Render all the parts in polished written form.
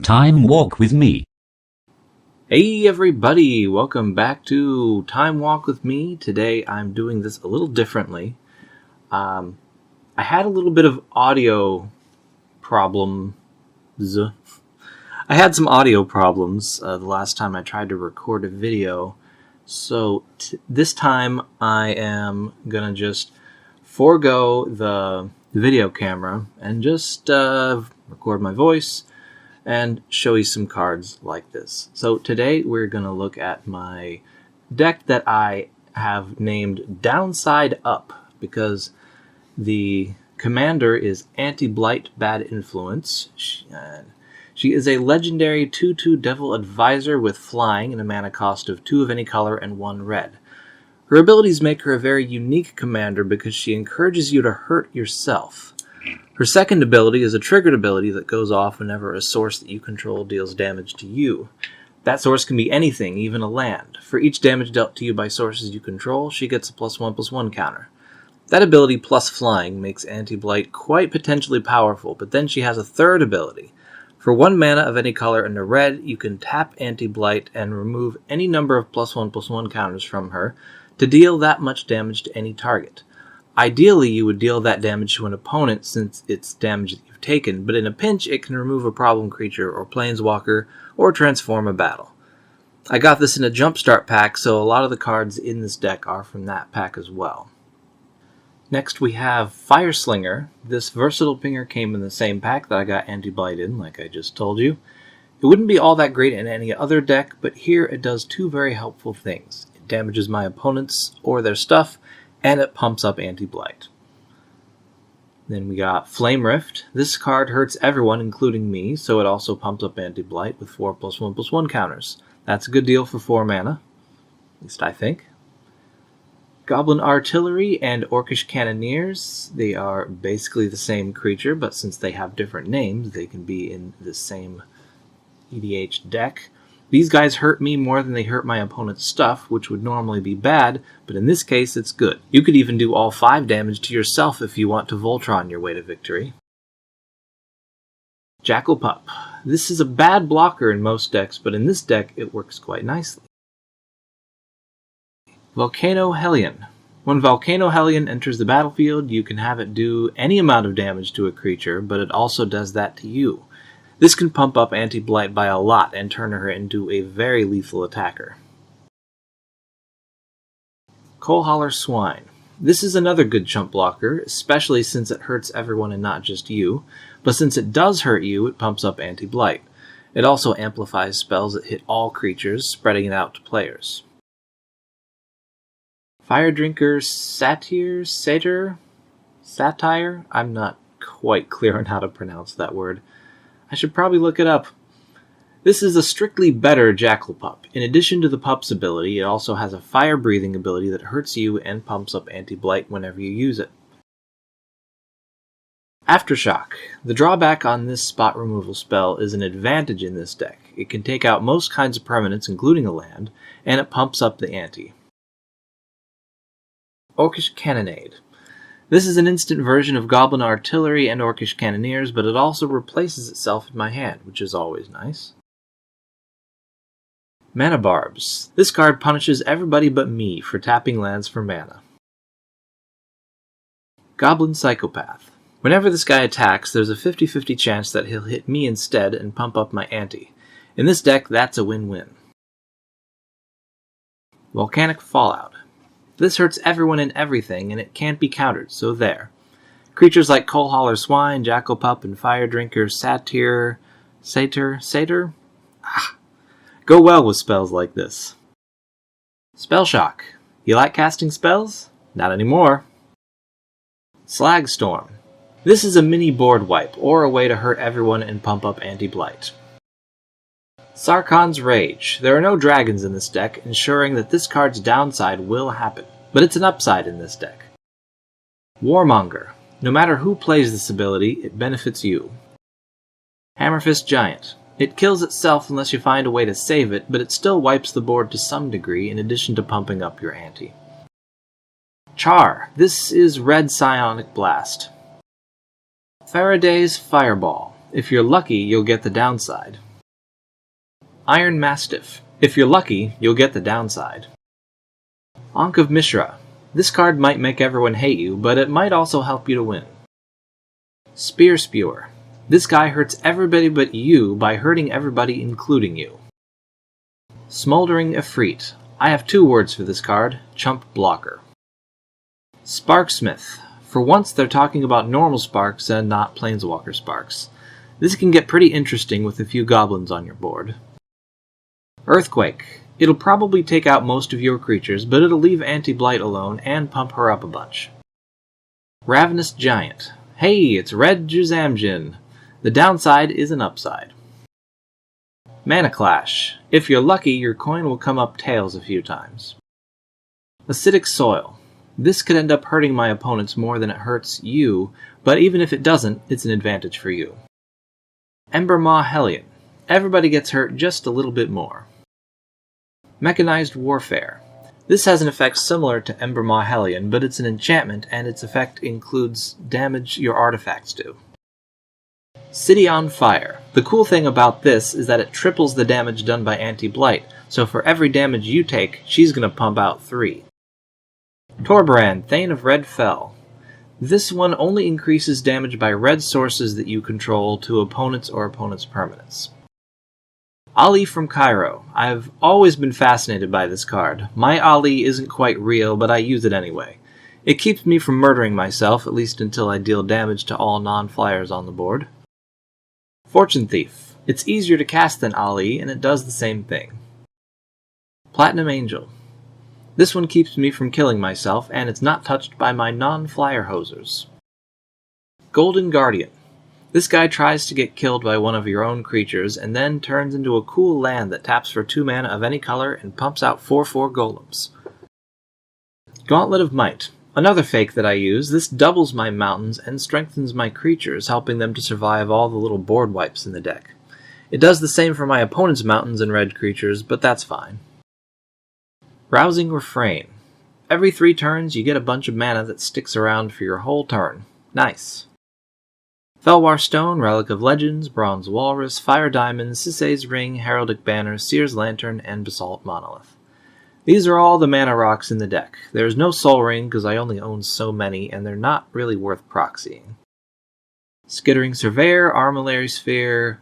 Time Walk with Me. Hey everybody, welcome back to Time Walk with Me. Today I'm doing this a little differently. I had a little bit of audio problems. I had some audio problems the last time I tried to record a video. So this time I am gonna just forego the video camera and just record my voice and show you some cards like this. So today we're going to look at my deck that I have named Downside Up because the commander is Auntie Blyte, Bad Influence. She is a legendary 2/2 Devil Advisor with flying and a mana cost of 2 of any color and 1 red. Her abilities make her a very unique commander because she encourages you to hurt yourself. Her second ability is a triggered ability that goes off whenever a source that you control deals damage to you. That source can be anything, even a land. For each damage dealt to you by sources you control, she gets a +1/+1 counter. That ability plus flying makes Auntie Blyte quite potentially powerful, but then she has a third ability. For 1 mana of any color and a red, you can tap Auntie Blyte and remove any number of +1/+1 counters from her to deal that much damage to any target. Ideally, you would deal that damage to an opponent since it's damage that you've taken, but in a pinch, it can remove a problem creature or planeswalker or transform a battle. I got this in a Jumpstart pack, so a lot of the cards in this deck are from that pack as well. Next, we have Fireslinger. This versatile pinger came in the same pack that I got Auntie Blyte in, like I just told you. It wouldn't be all that great in any other deck, but here it does 2 very helpful things. It damages my opponents or their stuff, and it pumps up Auntie Blyte. Then we got Flame Rift. This card hurts everyone, including me, so it also pumps up Auntie Blyte with 4 +1/+1 counters. That's a good deal for 4 mana, at least I think. Goblin Artillery and Orcish Cannoneers. They are basically the same creature, but since they have different names, they can be in the same EDH deck. These guys hurt me more than they hurt my opponent's stuff, which would normally be bad, but in this case it's good. You could even do all 5 damage to yourself if you want to Voltron your way to victory. Jackal Pup. This is a bad blocker in most decks, but in this deck it works quite nicely. Volcano Hellion. When Volcano Hellion enters the battlefield, you can have it do any amount of damage to a creature, but it also does that to you. This can pump up Auntie Blyte by a lot and turn her into a very lethal attacker. Coalhauler Swine. This is another good chump blocker, especially since it hurts everyone and not just you, but since it does hurt you, it pumps up Auntie Blyte. It also amplifies spells that hit all creatures, spreading it out to players. Fire Drinker Satire? I'm not quite clear on how to pronounce that word. I should probably look it up. This is a strictly better Jackal Pup. In addition to the pup's ability, it also has a fire-breathing ability that hurts you and pumps up Auntie Blyte whenever you use it. Aftershock. The drawback on this spot removal spell is an advantage in this deck. It can take out most kinds of permanents, including a land, and it pumps up the ante. Orcish Cannonade. This is an instant version of Goblin Artillery and Orcish Cannoneers, but it also replaces itself in my hand, which is always nice. Mana Barbs. This card punishes everybody but me for tapping lands for mana. Goblin Psychopath. Whenever this guy attacks, there's a 50-50 chance that he'll hit me instead and pump up my ante. In this deck, that's a win-win. Volcanic Fallout. This hurts everyone and everything, and it can't be countered, so there. Creatures like Coalhauler Swine, Jackal Pup, and Fire Drinker Satyr go well with spells like this. Spell Shock. You like casting spells? Not anymore. Slag Storm. This is a mini board wipe, or a way to hurt everyone and pump up Auntie Blyte. Sarkhan's Rage. There are no dragons in this deck, ensuring that this card's downside will happen, but it's an upside in this deck. Warmonger. No matter who plays this ability, it benefits you. Hammerfist Giant. It kills itself unless you find a way to save it, but it still wipes the board to some degree in addition to pumping up your ante. Char. This is Red Psionic Blast. Faraday's Fireball. If you're lucky, you'll get the downside. Iron Mastiff. If you're lucky, you'll get the downside. Ankh of Mishra. This card might make everyone hate you, but it might also help you to win. Spear Spewer. This guy hurts everybody but you by hurting everybody including you. Smoldering Efreet. I have 2 words for this card, chump blocker. Sparksmith. For once they're talking about normal sparks and not planeswalker sparks. This can get pretty interesting with a few goblins on your board. Earthquake. It'll probably take out most of your creatures, but it'll leave Auntie Blyte alone and pump her up a bunch. Ravenous Giant. Hey, it's Red Juzamjin. The downside is an upside. Mana Clash. If you're lucky, your coin will come up tails a few times. Acidic Soil. This could end up hurting my opponents more than it hurts you, but even if it doesn't, it's an advantage for you. Embermaw Hellion. Everybody gets hurt just a little bit more. Mechanized Warfare. This has an effect similar to Embermaw Hellion, but it's an enchantment, and its effect includes damage your artifacts do. City on Fire. The cool thing about this is that it triples the damage done by Auntie Blyte, so for every damage you take, she's going to pump out 3. Torbrand, Thane of Red Fell. This one only increases damage by red sources that you control to opponents or opponents' permanents. Ali from Cairo. I've always been fascinated by this card. My Ali isn't quite real, but I use it anyway. It keeps me from murdering myself, at least until I deal damage to all non-flyers on the board. Fortune Thief. It's easier to cast than Ali, and it does the same thing. Platinum Angel. This one keeps me from killing myself, and it's not touched by my non-flyer hosers. Golden Guardian. This guy tries to get killed by one of your own creatures, and then turns into a cool land that taps for 2 mana of any color and pumps out 4/4 golems. Gauntlet of Might. Another fake that I use. This doubles my mountains and strengthens my creatures, helping them to survive all the little board wipes in the deck. It does the same for my opponent's mountains and red creatures, but that's fine. Rousing Refrain. Every 3 turns, you get a bunch of mana that sticks around for your whole turn. Nice. Felwar Stone, Relic of Legends, Bronze Walrus, Fire Diamond, Sisay's Ring, Heraldic Banner, Seer's Lantern, and Basalt Monolith. These are all the mana rocks in the deck. There's no Soul Ring because I only own so many, and they're not really worth proxying. Skittering Surveyor, Armillary Sphere,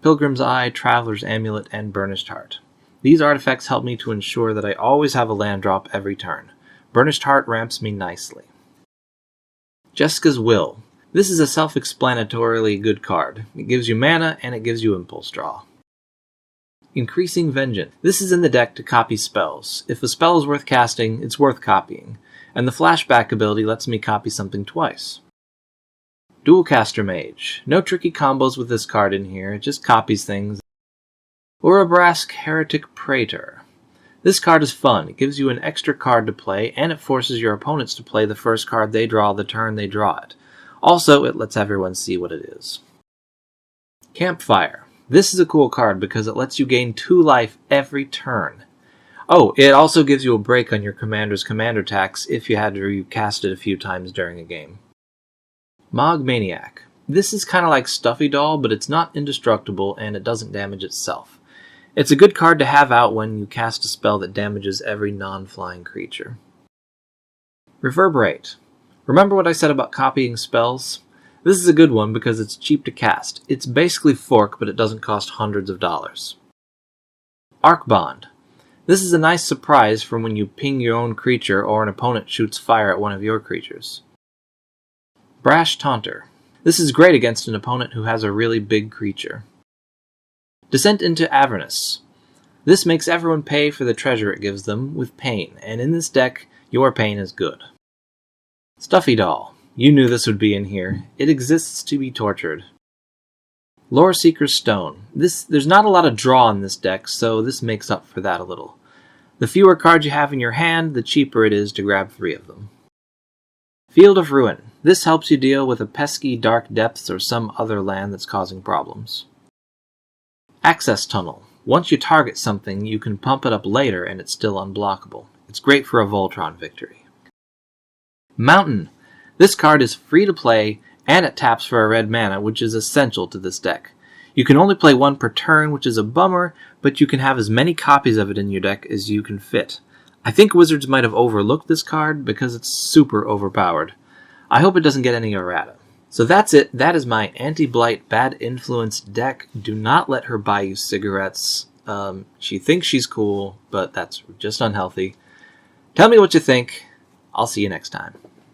Pilgrim's Eye, Traveler's Amulet, and Burnished Heart. These artifacts help me to ensure that I always have a land drop every turn. Burnished Heart ramps me nicely. Jessica's Will. This is a self-explanatorily good card. It gives you mana, and it gives you Impulse Draw. Increasing Vengeance. This is in the deck to copy spells. If a spell is worth casting, it's worth copying, and the flashback ability lets me copy something twice. Dualcaster Mage. No tricky combos with this card in here, it just copies things. Urabrask Heretic Praetor. This card is fun. It gives you an extra card to play, and it forces your opponents to play the first card they draw the turn they draw it. Also, it lets everyone see what it is. Campfire. This is a cool card because it lets you gain 2 life every turn. Oh, it also gives you a break on your commander's commander attacks if you had to recast it a few times during a game. Mog Maniac. This is kind of like Stuffy Doll, but it's not indestructible and it doesn't damage itself. It's a good card to have out when you cast a spell that damages every non-flying creature. Reverberate. Remember what I said about copying spells? This is a good one because it's cheap to cast. It's basically Fork, but it doesn't cost hundreds of dollars. Arc Bond. This is a nice surprise from when you ping your own creature or an opponent shoots fire at one of your creatures. Brash Taunter. This is great against an opponent who has a really big creature. Descent into Avernus. This makes everyone pay for the treasure it gives them with pain, and in this deck, your pain is good. Stuffy Doll. You knew this would be in here. It exists to be tortured. Lore Seeker's Stone. There's not a lot of draw in this deck, so this makes up for that a little. The fewer cards you have in your hand, the cheaper it is to grab 3 of them. Field of Ruin. This helps you deal with a pesky Dark Depths or some other land that's causing problems. Access Tunnel. Once you target something, you can pump it up later and it's still unblockable. It's great for a Voltron victory. Mountain. This card is free to play, and it taps for a red mana, which is essential to this deck. You can only play one per turn, which is a bummer, but you can have as many copies of it in your deck as you can fit. I think Wizards might have overlooked this card because it's super overpowered. I hope it doesn't get any errata. So that's it. That is my anti-Blyte Bad Influence deck. Do not let her buy you cigarettes. She thinks she's cool, but that's just unhealthy. Tell me what you think. I'll see you next time.